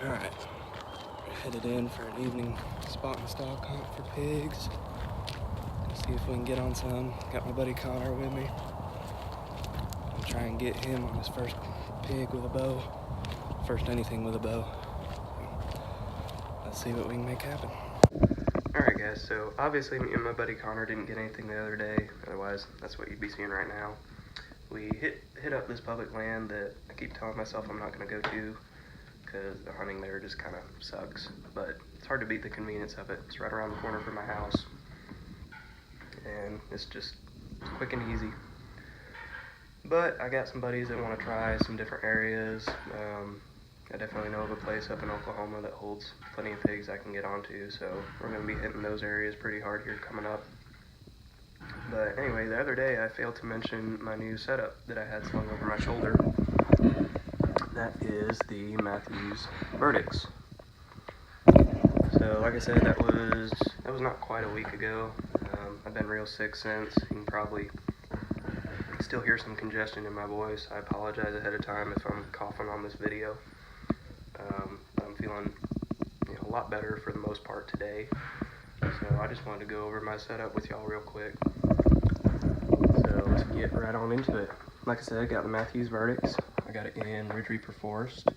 Alright, headed in for an evening spot and stock hunt for pigs. See if we can get on some. Got my buddy Connor with me. I'll try and get him on his first pig with a bow. First anything with a bow. Let's see what we can make happen. Alright guys, so obviously me and my buddy Connor didn't get anything the other day. Otherwise, that's what you'd be seeing right now. We hit up this public land that I keep telling myself I'm not going to go to, because the hunting there just kind of sucks, but it's hard to beat the convenience of it. It's right around the corner from my house, and it's just quick and easy. But I got some buddies that want to try some different areas. I definitely know of a place up in Oklahoma that holds plenty of pigs I can get onto, so we're going to be hitting those areas pretty hard here coming up. But anyway, the other day I failed to mention my new setup that I had slung over my shoulder. That is the Mathews Verdicts. So like I said, that was not quite a week ago. I've been real sick since. You can probably still hear some congestion in my voice. I apologize ahead of time if I'm coughing on this video. But I'm feeling a lot better for the most part today. So I just wanted to go over my setup with y'all real quick. So let's get right on into it. Like I said, I got the Mathews Verdicts. I got it in Ridge Reaper Forest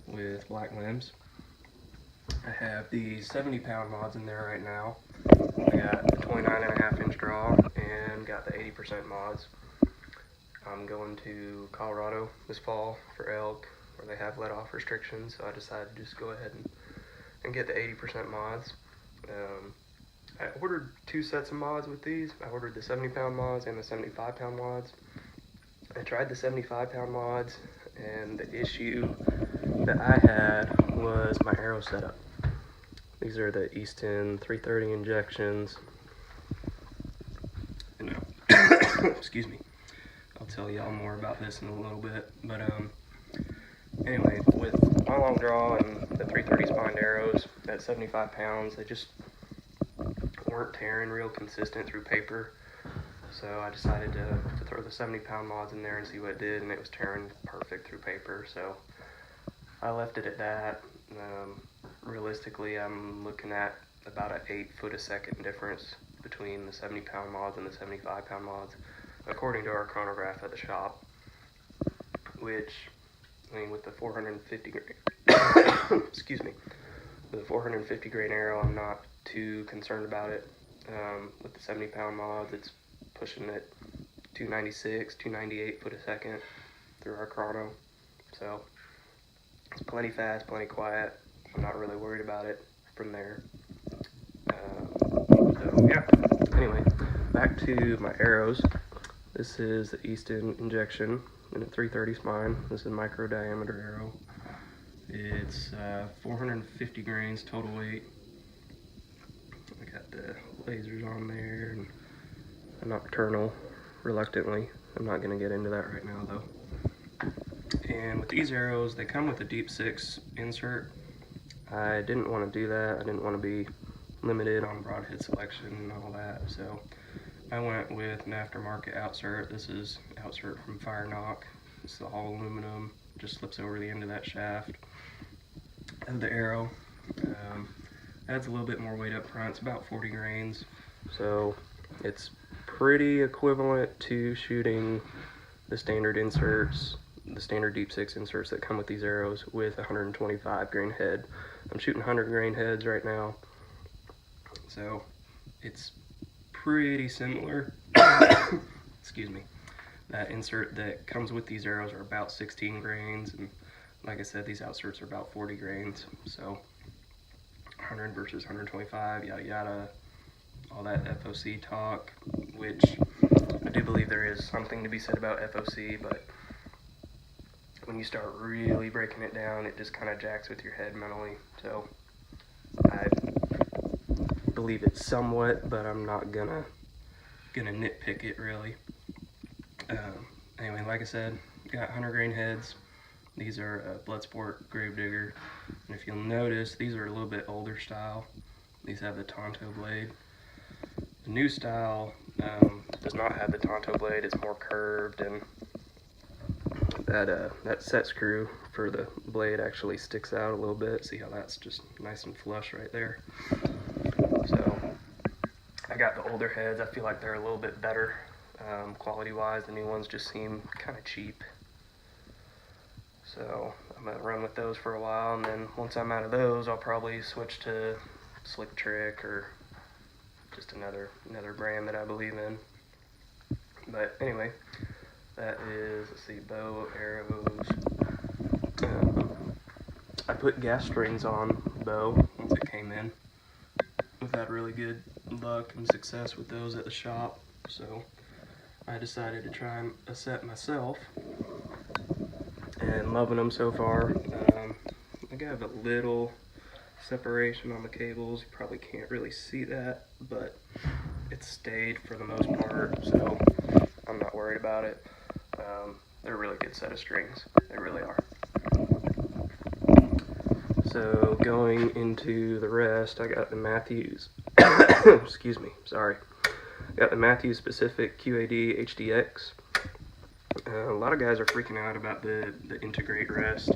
with black limbs. I have the 70-pound mods in there right now. I got the 29.5-inch draw and got the 80% mods. I'm going to Colorado this fall for elk, where they have let-off restrictions, so I decided to just go ahead and get the 80% mods. I ordered 2 sets of mods with these. I ordered the 70-pound mods and the 75-pound mods. I tried the 75-pound mods, and the issue that I had was my arrow setup. These are the Easton 330 injections. And excuse me. I'll tell y'all more about this in a little bit. But anyway, with my long draw and the 330 spined arrows at 75 pounds, they just weren't tearing real consistent through paper. So I decided to throw the 70-pound mods in there and see what it did, and it was tearing perfect through paper. So I left it at that. Realistically, I'm looking at about an 8-foot-a-second difference between the 70-pound mods and the 75-pound mods, according to our chronograph at the shop. Which, I mean, with the 450 grain, excuse me, with the 450 grain arrow, I'm not too concerned about it. With the 70-pound mods, it's pushing at 296, 298 foot a second through our chrono. So it's plenty fast, plenty quiet. I'm not really worried about it from there. So yeah. Anyway, back to my arrows. This is the Easton injection in a 330 spine. This is a micro diameter arrow. It's 450 grains total weight. I got the lasers on there and a nocturnal, reluctantly. I'm not going to get into that right now though. And with these arrows, they come with a deep 6 insert. I didn't want to do that. I didn't want to be limited on broadhead selection and all that, so I went with an aftermarket outsert. This is outsert from Fire Knock. It's the all aluminum, just slips over the end of that shaft of the arrow. Adds a little bit more weight up front. It's about 40 grains, so it's pretty equivalent to shooting the standard inserts, the standard deep 6 inserts that come with these arrows with 125 grain head. I'm shooting 100 grain heads right now, so it's pretty similar. Excuse me. That insert that comes with these arrows are about 16 grains, and like I said, these outserts are about 40 grains, so 100 versus 125, yada yada, all that FOC talk, which I do believe there is something to be said about FOC, but when you start really breaking it down, it just kind of jacks with your head mentally. So I believe it somewhat, but I'm not gonna nitpick it really. Anyway, like I said, got 100 grain heads. These are a Bloodsport Gravedigger, and if you'll notice, these are a little bit older style. These have the Tonto blade. The new style does not have the Tonto blade. It's more curved, and that set screw for the blade actually sticks out a little bit. See how that's just nice and flush right there. So I got the older heads. I feel like they're a little bit better quality wise. The new ones just seem kind of cheap. So I'm gonna run with those for a while, and then once I'm out of those, I'll probably switch to Slick Trick or just another brand that I believe in. But anyway, that is, let's see, bow, arrows. I put gas strings on the bow once it came in. We've had really good luck and success with those at the shop, so I decided to try a set myself, and loving them so far. I think I have a little separation on the cables. You probably can't really see that, but it stayed for the most part, so I'm not worried about it. They're a really good set of strings. They really are. So going into the rest, I got the Mathews, excuse me, sorry. Got the Mathews Specific QAD HDX. A lot of guys are freaking out about the integrate rest,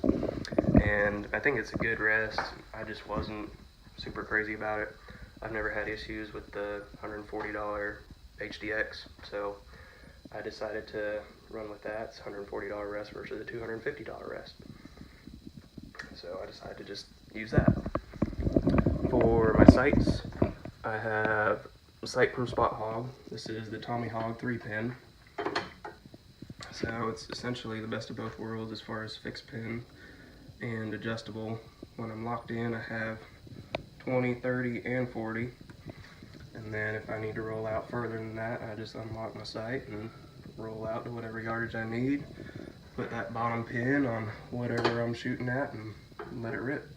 and I think it's a good rest. I just wasn't super crazy about it. I've never had issues with the $140 HDX, so I decided to run with that. It's $140 rest versus a $250 rest. So I decided to just use that. For my sights, I have a sight from Spot Hogg. This is the Tommy Hogg 3-pin. So it's essentially the best of both worlds as far as fixed pin and adjustable. When I'm locked in, I have 20, 30, and 40. And then if I need to roll out further than that, I just unlock my sight and roll out to whatever yardage I need. Put that bottom pin on whatever I'm shooting at and let it rip.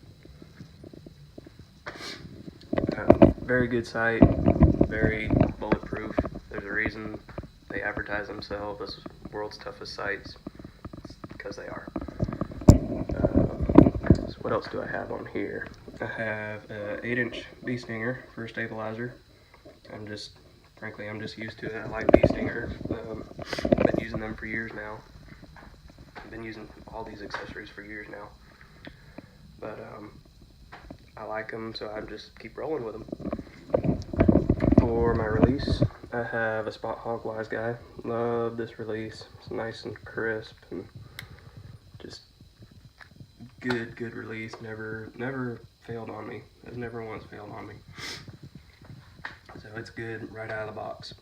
Very good sight, very bulletproof. There's a reason they advertise themselves as world's toughest sights. It's because they are. So what else do I have on here? I have an 8-inch bee stinger for a stabilizer. Frankly, I'm just used to it. I like bee stingers. I've been using them for years now. I've been using all these accessories for years now. But I like them, so I just keep rolling with them. For my release, I have a Spot Hogg Wise Guy. Love this release. It's nice and crisp and just good release. Never failed on me. It's never once failed on me. So it's good right out of the box.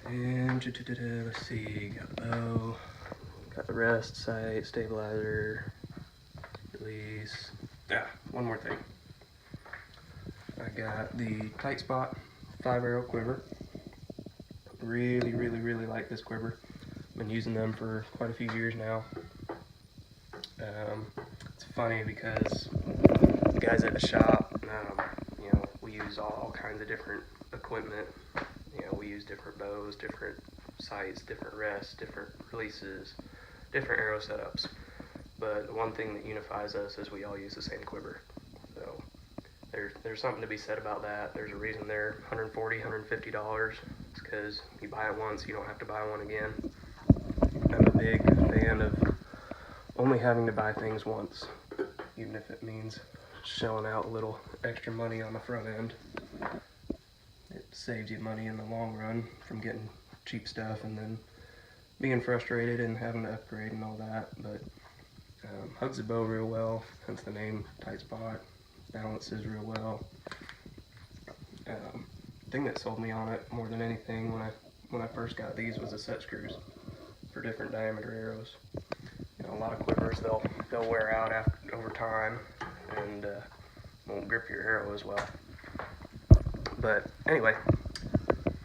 And let's see, got the bow, got the rest, sight, stabilizer, release. One more thing. I got the Tight Spot 5-arrow quiver. Really like this quiver. Been using them for quite a few years now. It's funny because the guys at the shop, you know, we use all kinds of different equipment. You know, we use different bows, different sights, different rests, different releases, different arrow setups. But the one thing that unifies us is we all use the same quiver. So there's something to be said about that. There's a reason they're $140, $150. It's because you buy it once, you don't have to buy one again. I'm a big fan of only having to buy things once, even if it means shelling out a little extra money on the front end. It saves you money in the long run from getting cheap stuff and then being frustrated and having to upgrade and all that. But hugs the bow real well, hence the name Tight Spot. Balances real well. The thing that sold me on it more than anything when I first got these was the set screws for different diameter arrows. You know, a lot of quivers they'll wear out over time and won't grip your arrow as well. But anyway,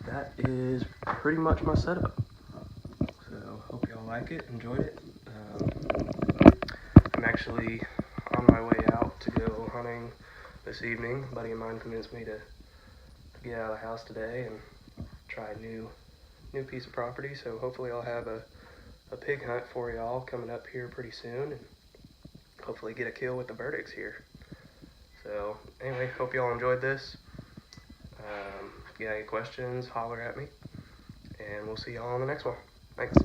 that is pretty much my setup. So hope y'all like it, enjoyed it. I'm actually on my way out to go hunting this evening. A buddy of mine convinced me to get out of the house today and try a new piece of property. So hopefully I'll have a pig hunt for y'all coming up here pretty soon, and hopefully get a kill with the verdicts here. So anyway, hope y'all enjoyed this. If you got any questions, holler at me, and we'll see y'all on the next one. Thanks.